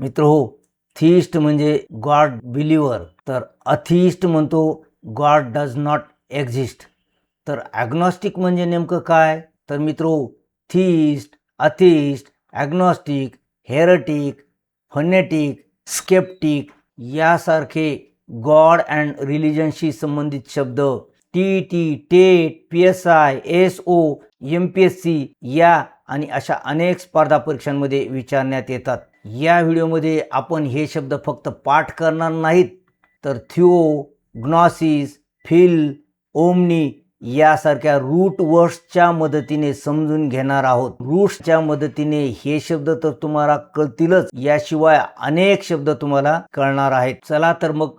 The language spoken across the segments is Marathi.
मित्रहो, थिइस्ट म्हणजे गॉड बिलीव्हर, तर अथिइस्ट म्हणतो गॉड डज नॉट एक्झिस्ट. तर ॲग्नॉस्टिक म्हणजे नेमकं काय? तर मित्रहो, theist, atheist, agnostic, heretic, fanatic, sceptic यासारखे गॉड अँड रिलिजनशी संबंधित शब्द T TET, PSI, SO, MPSC या आणि अशा अनेक स्पर्धा परीक्षांमध्ये विचारण्यात येतात. या व्हिडिओमध्ये आपण हे शब्द फक्त पाठ करणार नाहीत, तर थिओ, ग्नॉसिस, फिल, ओमनी यासारख्या रूट वर्ड्सच्या मदतीने समजून घेणार आहोत. रूट्सच्या मदतीने हे शब्द तर तुम्हाला कळतीलच, याशिवाय अनेक शब्द तुम्हाला कळणार आहेत. चला तर मग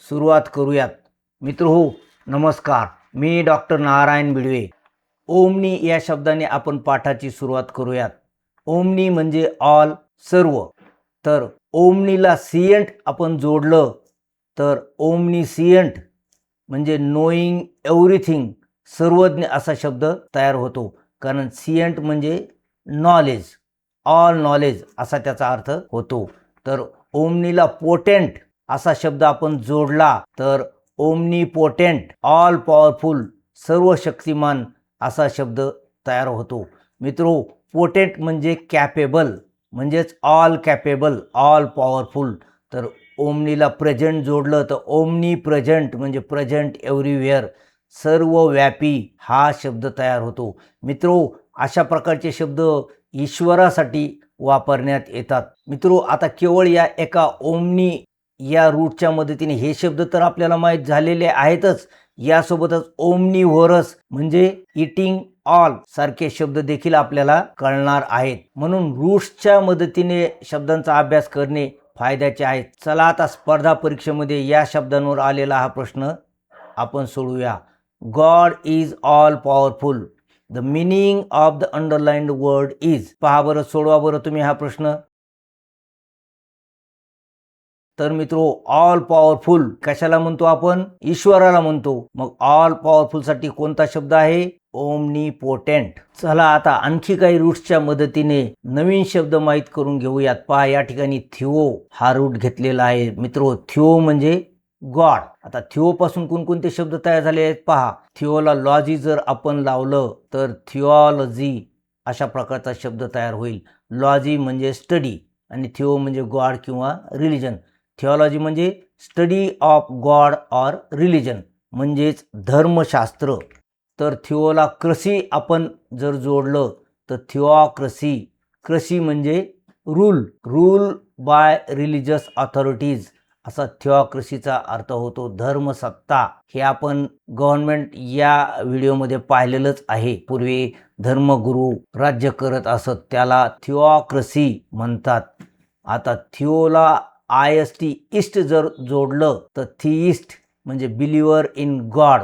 सुरुवात करूयात. मित्रहो, नमस्कार. मी डॉक्टर नारायण बिडवे. ओमनी या शब्दाने आपण पाठाची सुरुवात करूयात. ओमनी म्हणजे ऑल, सर्व. तर ओमनीला सियंट आपण जोडलं तर ओमनीसियंट म्हणजे नोईंग एव्हरीथिंग, सर्वज्ञ असा शब्द तयार होतो. कारण सियंट म्हणजे नॉलेज, ऑल नॉलेज असा त्याचा अर्थ होतो. तर ओमनीला पोटेंट असा शब्द आपण जोडला तर ओमनीपोटेंट, ऑल पॉवरफुल, सर्व शक्तिमान असा शब्द तयार होतो. मित्रो, पोटेंट म्हणजे कॅपेबल, म्हणजेच ऑल कॅपेबल, ऑल पॉवरफुल. तर ओमनीला प्रेझेंट जोडलं तर ओमनी प्रेझेंट म्हणजे प्रेझेंट एव्हरीवेअर, सर्वव्यापी हा शब्द तयार होतो. मित्रो, अशा प्रकारचे शब्द ईश्वरासाठी वापरण्यात येतात. मित्रो, आता केवळ या एका ओमनी या रूटच्या मदतीने हे शब्द तर आपल्याला माहीत झालेले आहेतच, यासोबतच ओमनिव्हरस म्हणजे इटिंग ऑल सारखे शब्द देखील आपल्याला कळणार आहेत. म्हणून रूट्सच्या मदतीने शब्दांचा अभ्यास करणे फायद्याचे आहे. चला आता स्पर्धा परीक्षेमध्ये या शब्दांवर आलेला हा प्रश्न आपण सोडूया. God is all powerful. The meaning of the underlined word is. पहा बरं, सोडवा बरं तुम्ही हा प्रश्न. तर मित्रो, ऑल पॉवरफुल कशाला म्हणतो आपण? ईश्वराला म्हणतो. मग ऑल पॉवरफुल साठी कोणता शब्द आहे? ओमनीपोटेंट. चला आता आणखी काही रूट्सच्या मदतीने नवीन शब्द माहीत करून घेऊयात. पहा, या ठिकाणी थिओ हा रूट घेतलेला आहे. मित्रो, थिओ म्हणजे गॉड. आता थिओ पासून कोणकोणते शब्द तयार झाले आहेत पहा. थिओला लॉजी जर आपण लावलं तर थिओलॉजी अशा प्रकारचा शब्द तयार होईल. लॉजी म्हणजे स्टडी आणि थिओ म्हणजे गॉड किंवा रिलिजन. थिओलॉजी म्हणजे study of God or religion, म्हणजेच धर्मशास्त्र. तर थिओला क्रसी आपण जर जोडलं तर थिओक्रसी. क्रसी म्हणजे rule, rule by religious authorities असा थिओक्रसीचा अर्थ होतो, धर्मसत्ता. हे आपण गव्हर्नमेंट या व्हिडिओमध्ये पाहिलेलंच आहे. पूर्वी धर्मगुरू राज्य करत असत, त्याला थिओक्रसी म्हणतात. आता थिओला IST इस्ट जर जोडलं तर थिइस्ट म्हणजे बिलीव्हर इन गॉड,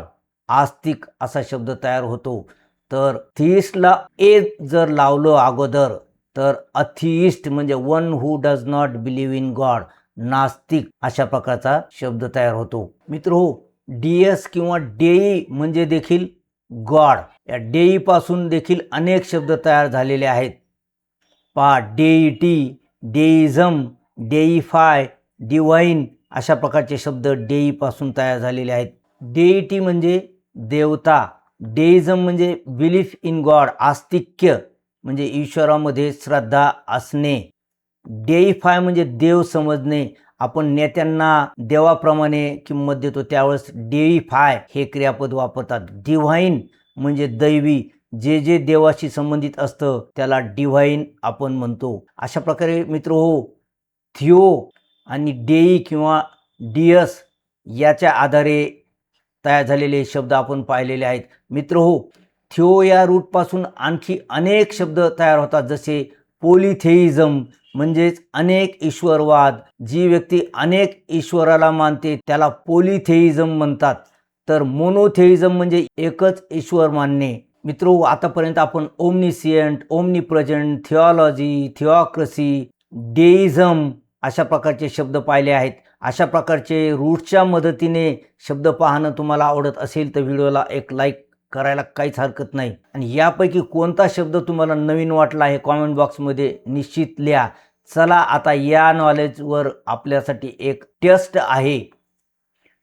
आस्तिक असा शब्द तयार होतो. तर थिइस्टला ए जर लावलं अगोदर तर अथिइस्ट म्हणजे one who does not believe in God, नास्तिक अशा प्रकारचा शब्द तयार होतो. मित्रहो, डियस किंवा डेई म्हणजे देखील गॉड. या डेई पासून देखील अनेक शब्द तयार झालेले आहेत. पहा, डेईटी, डेइझम, डेईफाय, डिवाइन अशा प्रकारचे शब्द डेई पासून तयार झालेले आहेत. डेईटी म्हणजे देवता, डेइझम म्हणजे बिलीफ इन गॉड, आस्तिक्य म्हणजे ईश्वरामध्ये श्रद्धा असणे. डेईफाय म्हणजे देव समजणे, आपण नेत्यांना देवाप्रमाणे किंमत देतो त्यावेळेस डेईफाय हे क्रियापद वापरतात. डिव्हाइन म्हणजे दैवी, जे जे देवाशी संबंधित असतं त्याला डिव्हाइन आपण म्हणतो. अशा प्रकारे मित्रहो, थिओ आणि डेई किंवा डियस याच्या आधारे तयार झालेले शब्द आपण पाहिलेले आहेत. मित्रहो, थिओ या रूटपासून आणखी अनेक शब्द तयार होतात, जसे पोलिथेइझम म्हणजेच अनेक ईश्वरवाद. जी व्यक्ती अनेक ईश्वराला मानते त्याला पोलिथेइझम म्हणतात. तर मोनोथेइझम म्हणजे एकच ईश्वर मानणे. मित्रो, आतापर्यंत आपण ओमनिसियंट, ओमनिप्रेझेंट, थिओलॉजी, थिओक्रसी, डेइझम अशा प्रकारचे शब्द पाहिले आहेत. अशा प्रकारचे रूट्सच्या मदतीने शब्द पाहणं तुम्हाला आवडत असेल तर व्हिडिओला एक लाईक करायला काहीच हरकत नाही. आणि यापैकी कोणता शब्द तुम्हाला नवीन वाटला हे कॉमेंट बॉक्समध्ये निश्चित लिहा. चला आता या नॉलेजवर आपल्यासाठी एक टेस्ट आहे.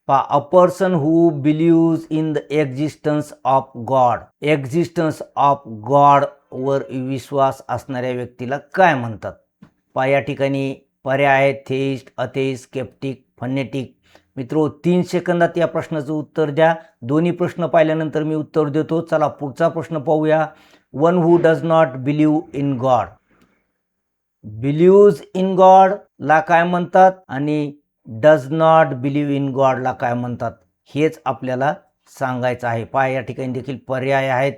अ person who बिलीव्ज in the existence of God. Existence of God वर विश्वास असणाऱ्या व्यक्तीला काय म्हणतात? या ठिकाणी पर्याय आहेत थेइस्ट, अथेइस्ट, स्केप्टिक, फनेटिक. मित्रो 3 सेकंदात या प्रश्नाचं उत्तर द्या. दोन्ही प्रश्न पाहिल्यानंतर मी उत्तर देतो. चला पुढचा प्रश्न पाहूया. One who does not believe in God. बिलीव्ज in God ला काय म्हणतात आणि डज नॉट बिलीव्ह इन गॉडला काय म्हणतात हेच आपल्याला सांगायचं आहे. या ठिकाणी देखील पर्याय आहेत.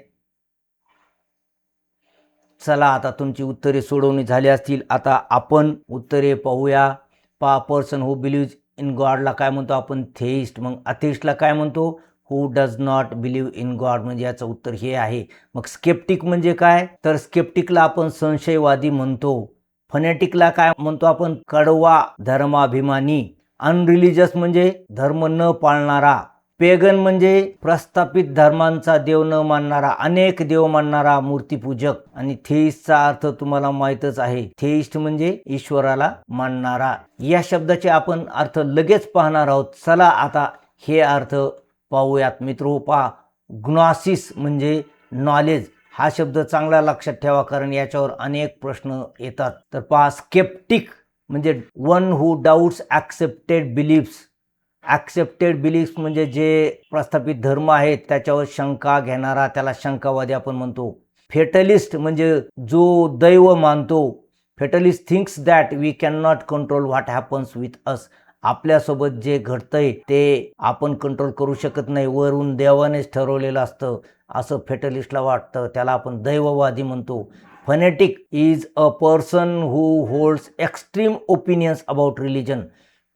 चला आता तुमची उत्तरे सोडवणी झाली असतील. आता आपण उत्तरे पाहूया. पर्सन हू बिलीव्ज इन गॉडला काय म्हणतो आपण? थेइस्ट. मग अथेइस्टला काय म्हणतो? हू does not believe in God. म्हणजे याचं उत्तर हे आहे. मग स्केप्टिक म्हणजे काय? तर स्केप्टिकला आपण संशयवादी म्हणतो. फनेटिकला काय म्हणतो आपण? कडवा धर्माभिमानी. अनरिलिजियस म्हणजे धर्म न पाळणारा. पेगन म्हणजे प्रस्थापित धर्मांचा देव न मानणारा, अनेक देव मानणारा मूर्तीपूजक. आणि थेइस्टचा अर्थ तुम्हाला माहीतच आहे. थेइस्ट म्हणजे ईश्वराला मानणारा. या शब्दाचे आपण अर्थ लगेच पाहणार आहोत. चला आता हे अर्थ पाहूयात. मित्रो ग्नॉसिस म्हणजे नॉलेज. हा शब्द चांगला लक्षात ठेवा कारण याच्यावर अनेक प्रश्न येतात. तर स्केप्टिक म्हणजे वन हू doubts accepted beliefs. Accepted beliefs म्हणजे जे प्रस्थापित धर्म आहेत त्याच्यावर शंका घेणारा, त्याला शंकावादी आपण म्हणतो. फेटलिस्ट म्हणजे जो दैव मानतो. Fatalist thinks that we can not control what happens with us. आपल्यासोबत जे घडतंय ते आपण कंट्रोल करू शकत नाही, वरून देवानेच ठरवलेलं असतं असं फेटलिस्टला वाटतं, त्याला आपण दैववादी म्हणतो. Fanatic is a person who holds extreme opinions about religion.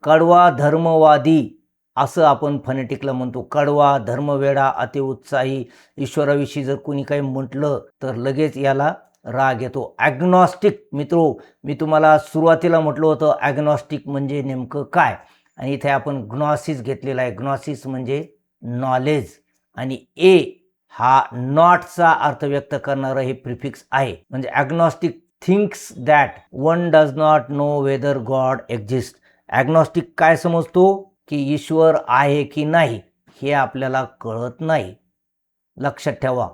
कडवा धर्मवादी असं आपण फनेटिकला म्हणतो. कडवा, धर्मवेडा, अतिउत्साही. ईश्वराविषयी जर कोणी काही म्हटलं तर लगेच याला राग येतो. ॲग्नॉस्टिक. मित्रो मी तुम्हाला सुरुवातीला म्हटलं होतं ॲग्नॉस्टिक म्हणजे नेमकं काय, आणि इथे आपण ग्नॉसिस घेतलेला आहे. ग्नॉसिस म्हणजे नॉलेज आणि ए हा नॉटचा अर्थ व्यक्त करणारं हे प्रिफिक्स आहे. म्हणजे agnostic thinks that one does not know whether God exist. Agnostic काय समजतो की ईश्वर आहे की नाही हे आपल्याला कळत नाही. लक्षात ठेवा.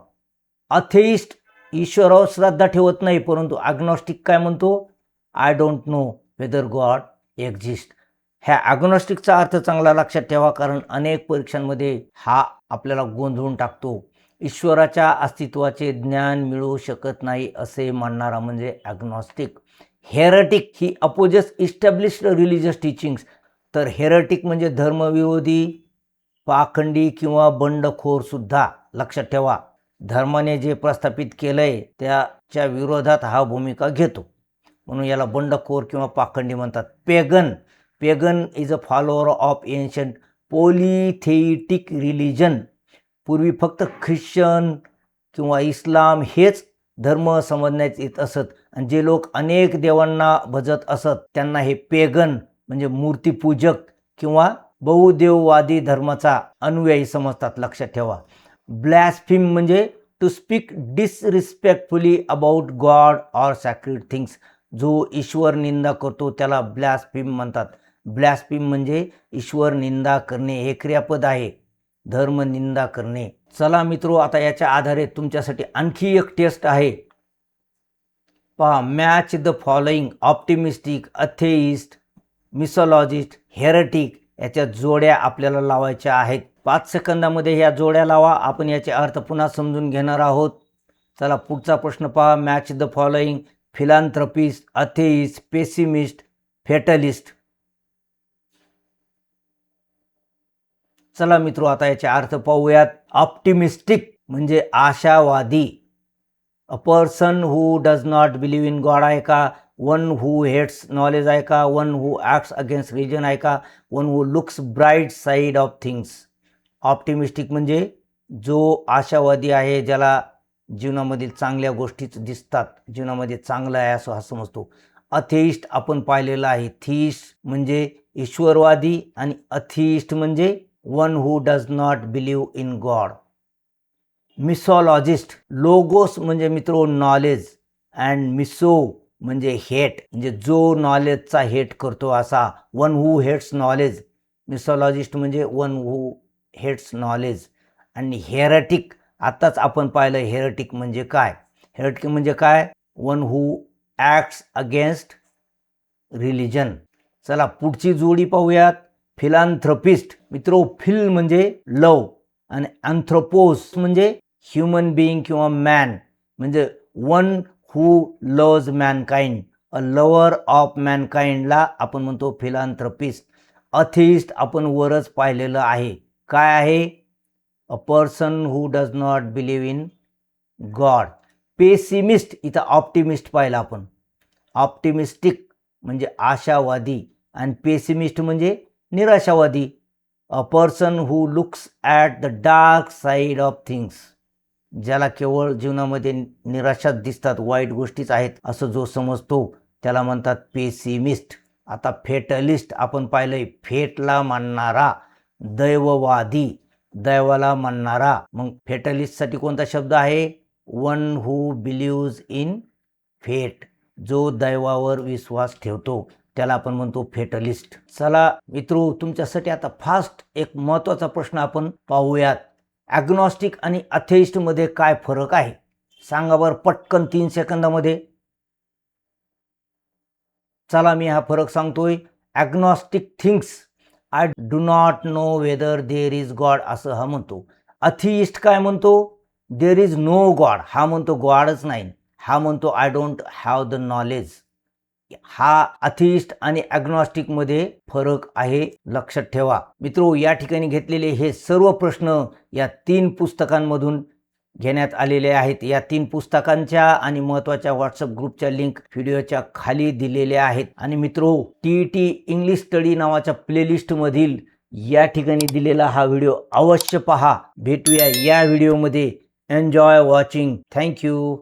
अथेइस्ट ईश्वरावर श्रद्धा ठेवत नाही, परंतु ॲग्नॉस्टिक काय म्हणतो? I don't know whether God exist. ह्या ॲग्नॉस्टिकचा अर्थ चांगला लक्षात ठेवा कारण अनेक परीक्षांमध्ये हा आपल्याला गोंधळून टाकतो. ईश्वराच्या अस्तित्वाचे ज्ञान मिळू शकत नाही असे मानणारा म्हणजे ॲग्नॉस्टिक. हेरेटिक ही अपोजेस इस्टॅब्लिश्ड रिलिजियस टीचिंग्स. तर हेरेटिक म्हणजे धर्मविरोधी, पाखंडी किंवा बंडखोर सुद्धा. लक्षात ठेवा धर्माने जे प्रस्थापित केलंय त्याच्या विरोधात हा भूमिका घेतो, म्हणून याला बंडखोर किंवा पाखंडी म्हणतात. Pagan. Pagan is a follower of ancient polytheistic religion. पूर्वी फक्त ख्रिश्चन किंवा इस्लाम हेच धर्म समजण्यात येत असत आणि जे लोक अनेक देवांना भजत असत त्यांना हे पेगन म्हणजे मूर्तीपूजक किंवा बहुदेववादी धर्माचा अनुयायी समजतात. लक्षात ठेवा. ब्लॅस्फेम म्हणजे to speak disrespectfully about god or sacred things. जो ईश्वर निंदा करतो त्याला ब्लॅस्फेम म्हणतात. ब्लॅस्फेम म्हणजे ईश्वर निंदा करणे हे क्रियापद आहे, धर्म निंदा करणे. चला मित्रो आता याच्या आधारे तुमच्यासाठी आणखी एक टेस्ट आहे. Match the following. Optimistic, atheist, misologist, heretic याच्या जोड्या आपल्याला लावायच्या आहेत. 5 सेकंदामध्ये ह्या जोड्या लावा. आपण याचे अर्थ पुन्हा समजून घेणार आहोत. चला पुढचा प्रश्न पहा. Match the following. Philanthropist, atheist, pessimist, fatalist. चला मित्रो आता याचे अर्थ पाहूयात. ऑप्टिमिस्टिक म्हणजे आशावादी. A person who does not believe in God आहे का? वन हू हेट्स नॉलेज आहे का? One who acts against reason आहे का? One who looks bright side of things. Optimistic म्हणजे जो आशावादी आहे, ज्याला जीवनामधील चांगल्या गोष्टीच दिसतात, जीवनामध्ये चांगलं आहे असं हा समजतो. अथेइस्ट आपण पाहिलेलं आहे. थिइस्ट म्हणजे ईश्वरवादी आणि अथेइस्ट म्हणजे one who does not believe in God. Misologist. Logos म्हणजे मित्रो नॉलेज अँड मिसो म्हणजे हेट, म्हणजे जो नॉलेजचा हेट करतो असा. वन हू हेट्स नॉलेज, मिसॉलॉजिस्ट म्हणजे वन हू हेट्स नॉलेज. आणि हेरेटिक, आताच आपण पाहिलं हेरेटिक म्हणजे काय. हेरेटिक म्हणजे काय, one who acts against religion. चला पुढची जोडी पाहूयात. फिलांथ्रपिस्ट. मित्रो, फिल म्हणजे लव आणि अँथ्रोपोस म्हणजे ह्युमन बिईंग किंवा मॅन, म्हणजे one who loves mankind, a lover of मॅनकाइंडला आपण म्हणतो फिलांथ्रपिस्ट. अथिस्ट आपण वरच पाहिलेलं आहे. काय आहे, अ person who does not believe in God. Pessimist, इथं ऑप्टिमिस्ट पाहिलं आपण. ऑप्टिमिस्टिक म्हणजे आशावादी आणि पेसिमिस्ट म्हणजे निराशावादी. अ person who looks at the dark side of things, ज्याला केवळ जीवनामध्ये निराशाच दिसतात, वाईट गोष्टीच आहेत असं जो समजतो त्याला म्हणतात पेसिमिस्ट. आता फेटलिस्ट आपण पाहिलंय, फेटला मानणारा, दैववादी, दैवाला मानणारा. मग फेटलिस्टसाठी कोणता शब्द आहे, वन हू बिलीव्ज इन फेट, जो दैवावर विश्वास ठेवतो त्याला आपण म्हणतो फेटलिस्ट. चला मित्रो, तुमच्यासाठी आता फास्ट एक महत्त्वाचा प्रश्न आपण पाहूयात. ॲग्नॉस्टिक आणि अथेइस्टमध्ये काय फरक आहे, सांगा बरं पटकन 3 सेकंदामध्ये. चला मी हा फरक सांगतोय. Agnostic thinks I do not know whether there is God, असं हा म्हणतो. अथिइस्ट काय म्हणतो, देर इज नो गॉड, हा म्हणतो गॉडच नाही. हा म्हणतो I don't have the knowledge. हा अथिइस्ट आणि ॲग्नॉस्टिकमध्ये फरक आहे, लक्षात ठेवा. मित्रो, या ठिकाणी घेतलेले हे सर्व प्रश्न या 3 पुस्तकांमधून घेण्यात आलेले आहेत. या 3 पुस्तकांच्या आणि महत्त्वाच्या व्हॉट्सअप ग्रुपच्या लिंक व्हिडिओच्या खाली दिलेल्या आहेत. आणि मित्रो, TET इंग्लिश स्टडी नावाच्या प्लेलिस्टमधील या ठिकाणी दिलेला हा व्हिडिओ अवश्य पहा. भेटूया या व्हिडिओमध्ये. Enjoy watching. थँक्यू.